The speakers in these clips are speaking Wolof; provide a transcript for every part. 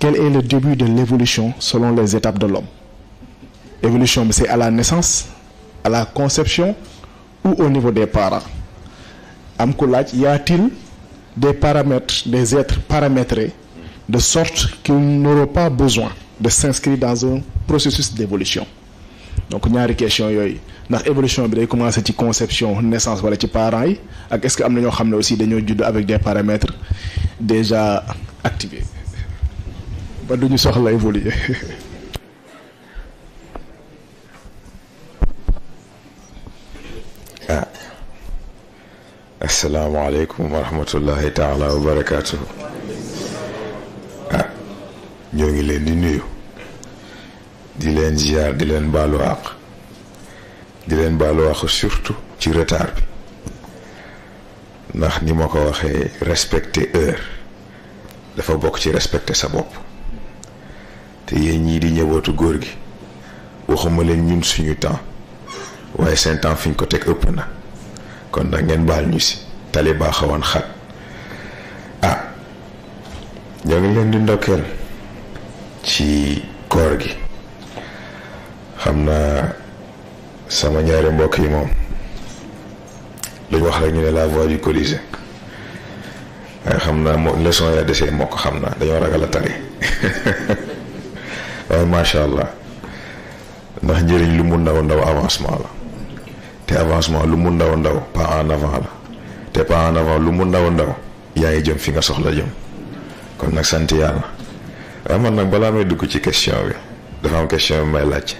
quel est le début de l'évolution selon les étapes de l'homme? Évolution, c'est à la naissance, à la conception ou au niveau des parents? Y a-t-il des paramètres, des êtres paramétrés de sorte qu'ils n'auront pas besoin de s'inscrire dans un processus d'évolution? Donc ñaari question yooyu ndax évolution bi day commencer ci conception naissance wala ci parents yi ak est-ce que am na ñoo xam ne aussi dañoo judd avec des paramètres déjà activés ba duñu soxla évoluer. asalaamaaleykum wa rahmatullahi taala wa barakaatuhu. ñoo ngi leen di nuyu di leen ziar di leen baalu àq di leen baalu àq surtout ci retard bi ndax ni ma ko waxee respecter heure dafa bokk ci respecter sa bopp te yéen ñii di ñëwatu góor gi waxuma leen ñun suñu temps waaye seen temps fi ñu ko teg ëpp na kon nag ngeen baal ñu si tali baa xawoon xat ñoo ngi leen di ndokkeel ci koor gi. xam naa sama ñaari mbokk yi moom luñ wax rek ñu ne la voix du Colisée waaye xam naa leçon ya desee moo ko xam naa dañoo ragal a tari waaye macha allah ndax njëriñ lu mu ndaw ndaw avancement la te avancement lu mu ndaw ndaw pas en avant la te pas en avant lu mu ndaw ndaw yaa ngi jëm fi nga soxla jëm kon nag sant yàlla. waaye man nag balaa may dugg ci question bi dafa am question bi may laaj.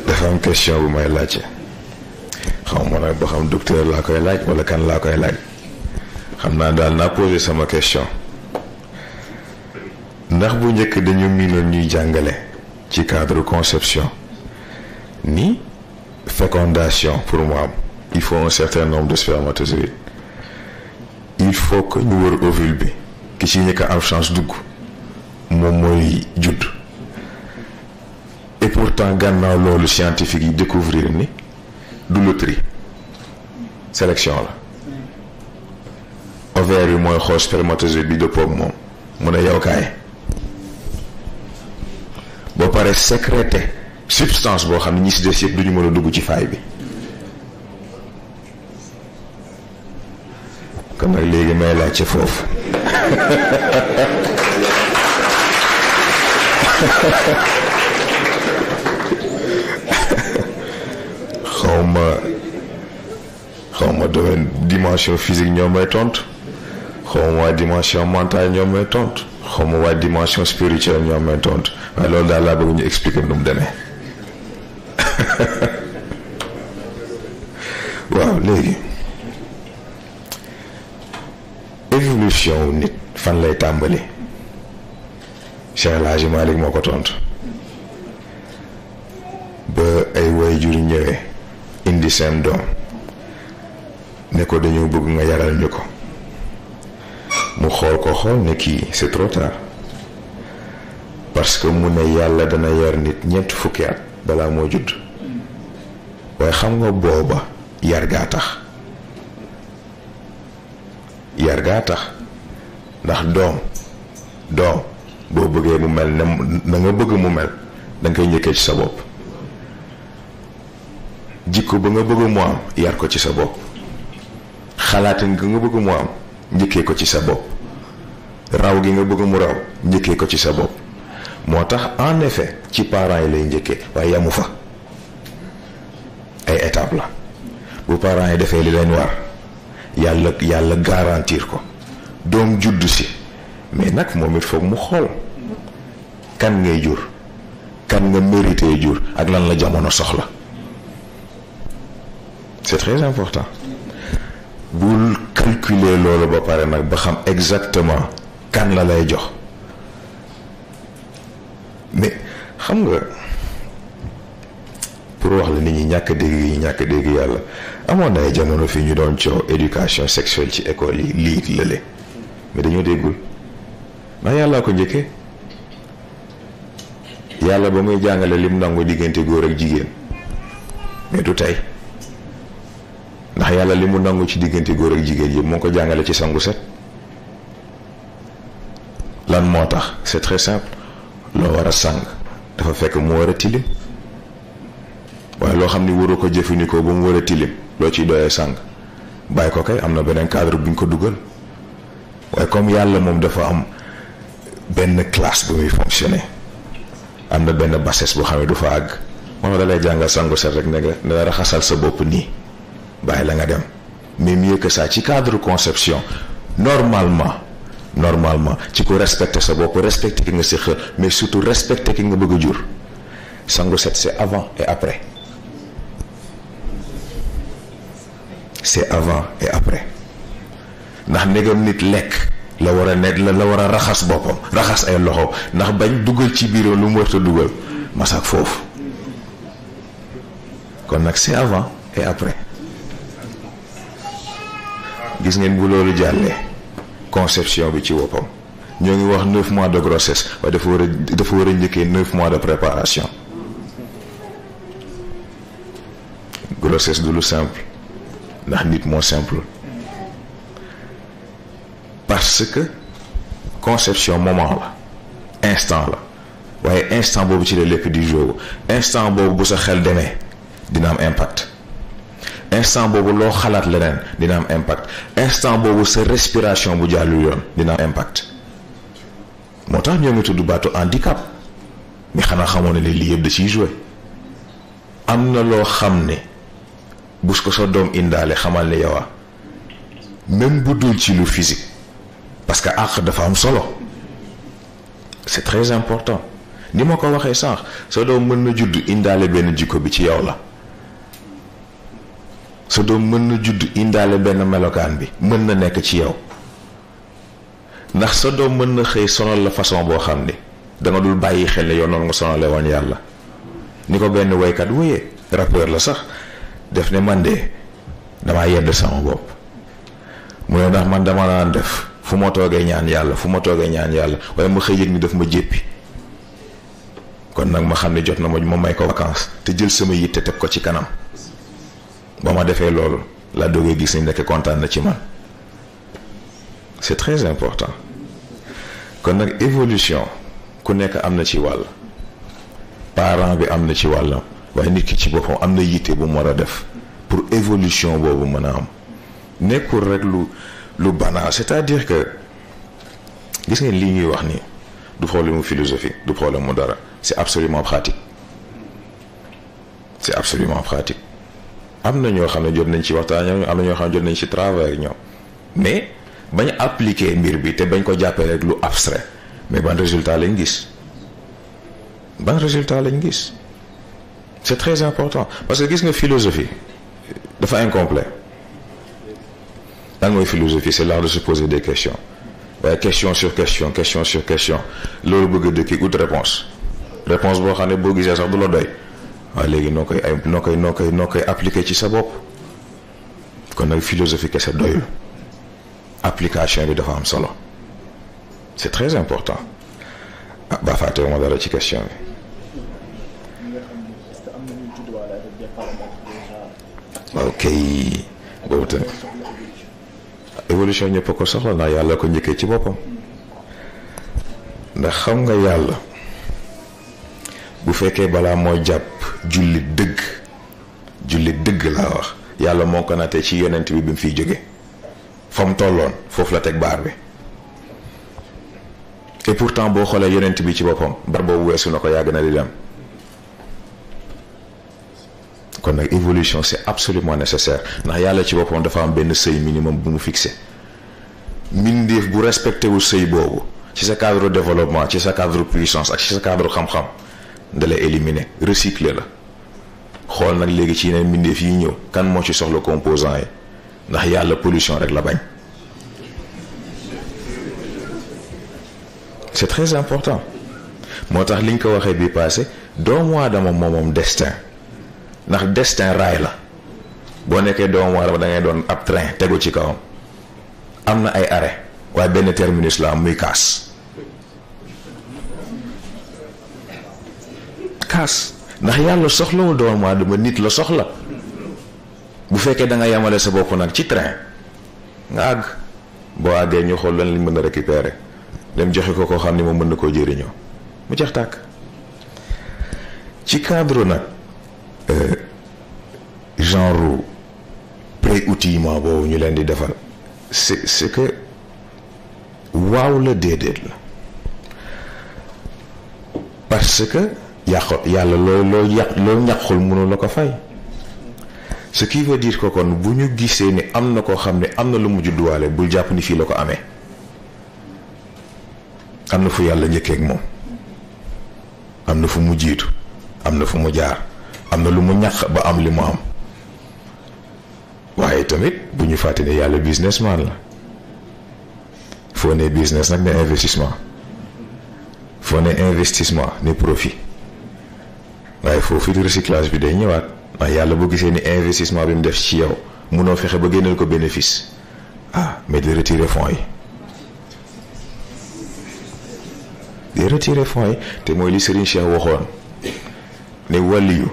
dafa am question bu may laajte xaw ma nag ba xam docteur laa koy laaj wala kan laa koy laaj xam naa daal naa posé sama question ndax bu njëkk dañu miinoon ñuy jàngale ci cadre conception ni fécondation pour mu am il faut un certain nombre de spermatozoïdes il faut que ñu wër ovule bi ki ci njëkk am chance dugg moom mooy judd. Et pourtant gannaaw loolu scientifique yi découvrir ni du loterie sélection la ovaire yi mooy xool spermatozoïde bi dëppoo ak moom mu ne yow kaay boo paree sécréter substance boo xam ne ñi si des yëpp duñu mën a dugg ci faay bi kon nag léegi may laaj ci foofu xaw ma domaine dimension physique ñoo may tontu xaw ma waa dimension mentale ñoo may tontu xaw ma waa dimension spirituelle ñoo may tontu waaye loolu daal laa bëgg ñu expliquer nu mu demee waaw léegi évolution nit fan lay tàmbali Cheikh El Hadji Malick moo ko tontu ba ay waajur ñëwee indi seen doom ne ko dañoo bëgg nga yaral ñu ko mu xool ne kii c'est trop tard parce que mu ne yàlla dana yar nit ñeent fukki at balaa moo judd waaye xam nga booba yar gaa tax ndax doom boo bëggee mu mel na nga bëgg mu mel da nga koy njëkkee ci sa bopp jikko ba nga bëgg mu am yar ko ci sa bopp xalaatin gi nga bëgg mu am njëkkee ko ci sa bopp raw gi nga bëgg mu raw njëkkee ko ci sa bopp moo tax en effet ci parents yi lay njëkkee waaye yamu fa ay étape la bu parents yi defee li leen war yàlla garantir ko doom juddu si mais nag moom it foog mu xool kan ngay jur kan nga mérité jur ak lan la jamono soxla c'est très important bul calculer loolu ba pare nag ba xam exactement kan la lay jox mais xam nga pour wax la nit ñi ñàkk dégg yàlla amoon na ay jamono fii ñu doon coow éducation sexuelle ci école yi lii lële mais dañoo déggul ndax yàllaa ko njëkkee yàlla ba muy jàngale lim nangu diggante góor ak jigéen mais du tey ndax yàlla li mu nangu ci diggante góor ak jigéen yëpp moo ko jàngale ci sangu set lan moo tax c'est très simple loo war a sàng dafa fekk mu war a tilim waaye loo xam ni waroo ko jëfandikoo ba mu war a tilim loo ciy doyee sàng bàyyi ko kay am na beneen cadre bu ñu ko dugal waaye comme yàlla moom dafa am benn classe bu muy fonctionner am na benn bassesse boo xam ne du fa àgg moom da lay jàngal sangu set rek ne nga raxasal sa bopp nii bàyyi la nga dem mais mieux que ça ci cadre conception normalement ci ko respecter sa bopp respecter ki nga si xër mais surtout respecter ki nga bëgg a jur sangu set c'est avant et après c'est avant et après ndax ndegam nit lekk la war a nekk la war a raxas boppam raxas ay loxo ndax bañ dugal ci biiram lu mu warta dugal masak foofu kon nag c'est avant et après gis ngeen bu loolu jàllee conception bi ci boppam ñoo ngi wax 9 mois de grossesse waaye dafa war a njëkkee 9 mois de préparation grossesse du lu simple ndax nit moo simple parce que conception moment la instant la waaye instant boobu ci la lépp di jógu instant boobu bu sa xel demee dina am impact instant boobu loo xalaat leneen dina am impact instant boobu sa respiration bu jàllu yoon dina am impact moo tax ñoo ngi tudd baatu handicap mais xanaa xamoon ne lii yëpp da ciy joué am na loo xam ne bu ko sa doom indaale xamal ne yow même bu dul ci lu physique parce que àq dafa am solo c'est très important ni ma ko waxee sànq sa doom mën na judd indaale benn jikko bi ci yow la sa doom mën na judd indaale benn melokaan bi mën na nekk ci yow ndax sa doom mën na xëy sonal la façon boo xam ne danga dul bàyyi xel ne yow noonu nga sonale woon yàlla ni ko benn woykat wóyee rappeur la sax def ne man de damaa yedd sama bopp mu ne ndax man dama naan def fu ma toogee ñaan yàlla waaye ma xëy yëg ni daf ma jéppi kon nag ma xam ne jot na ma may ko vacances te jël sama yitte teg ko ci kanam ba ma defee loolu laa doogee gis ni nekk kontaan na ci man c'est très important kon nag évolution ku nekk am na ci wàll parent bi am na ci wàllam waaye nit ki ci boppam am na yitte bu mu war a def pour évolution boobu mën a am nekkul rek lu banal c'est-à-dire que gis ngeen lii ñuy wax nii du problème mu philosophie du problème mu dara c'est absolument pratique am na ñoo xam ne jot nañ ci waxtaan ñoom am na ñoo xam ne jot nañ ci travail ñoom mais bañ appliquer mbir bi te bañ ko jàppee rek lu abstrait mais ban résultat lañ gis c'est très important parce que gis nga philosophie dafa incomplet lan mooy philosophie c'est l'art de se poser des questions waaye question sur question loolu bëgg a dëkki ut réponse boo xam ne boo gisee sax du la doy waaye léegi noo koy appliquer ci sa bopp kon nag philosophie kese doyul application bi dafa am solo c'est très important ba fàttewu ma dara ci question bi ok boobu tamit évolution ñëpp a ko soxla ndax yàlla ko njëkkee ci boppam ndax xam nga yàlla bu fekkee balaa moo jàpp jullit dëgg laa wax yàlla moo ko nattee ci yonent bi mu fiy jóge fa mu tolloon foofu la teg baar bi et pourtant boo xoolee yonent bi ci boppam bar boobu weesu na ko yàgg na di dem kon nag évolution c'est absolument nécessaire ndax yàlla ci boppam dafa am benn seuil minimum bu mu fixé mbindeef bu respecté wu seuil boobu ci sa cadre développement ci sa cadre puissance ak ci sa cadre xam-xam da lay éliminer recycler la xool nag léegi ci yeneen mbindeef yi ñëw kan moo ci soxla composant yi ndax yàlla pollution rek la bañ c'est très important moo tax liñ ko waxee bi passé doomu aadama moom destin ndax destin raay la boo nekkee doomu aadama da ngay doon ab train tegu ci kawam am na ay arrêt waaye benn terminus la am muy kaas ndax yàlla soxlawul doomu aadama nit la soxla bu fekkee da nga yemale sa bopp nag ci train nga àgg boo àggee ñu xool lan lañ mën a récupérer dem joxe ko koo xam ne moom mën na koo jëriñoo mu jeex tàkk. ci cadre nag genre pré-outillement boobu ñu leen di defal c'est que waaw la déedéet la parce que yàlla loo ñàqul mënu la ko fay. ce qui veut dire que kon bu ñu gisee ni am na koo xam ne am na lu mu judduwaale bul jàpp ni fii la ko amee am na fu yàlla njëkkee ak moom am na fu mu jiitu am na fu mu jaar am na lu mu ñàq ba am li mu am waaye tamit bu ñu fàtte ne yàlla businessman la foo ne business nag ne investissement foo ne investissement ne profit waaye foofu it recyclage bi day ñëwaat waaye yàlla bu gisee ni investissement bi mu def ci yow munoo fexe ba génneel ko bénéfice mais di retirer fonds yi te mooy li Serigne Cheikh waxoon ne wàlliyu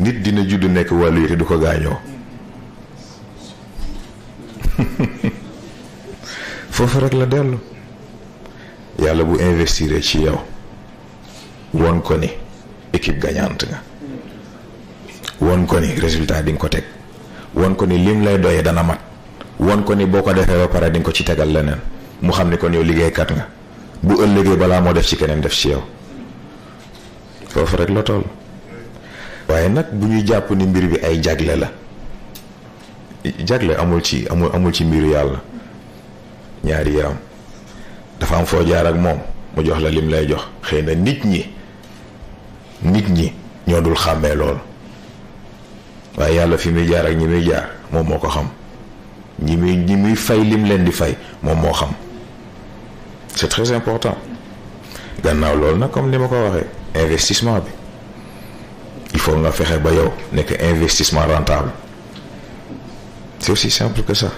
nit dina judd nekk wàlliyu te du ko gaañoo foofu rek la dellu yàlla bu investir ci yow won ko ni équipe gagnante nga won ko ni résultat di nga ko teg won ko ni lim lay doyee dana mat won ko ni boo ko defee ba pare di nga ko ci tegal leneen mu xam ni kon yow liggéeykat nga bu ëllëgee balaa moo def ci keneen def ci yow foofu rek la toll. waaye nag bu ñuy jàpp ni mbir bi ay jagle la jagle amul ci mbiru yàlla ñaari yaram dafa am foo jaar ak moom mu jox la lim lay jox xëy na nit ñi ñoo dul xàmmee lool waaye yàlla fi muy jaar ak ñi muy jaar moom moo ko xam ñi muy fay lim leen di fay moom moo xam. c'est très important gannaaw loolu nag comme ni ma ko waxee investissement bi il faut nga fexe ba yow nekk investissement rentable c'est aussi simple que ça.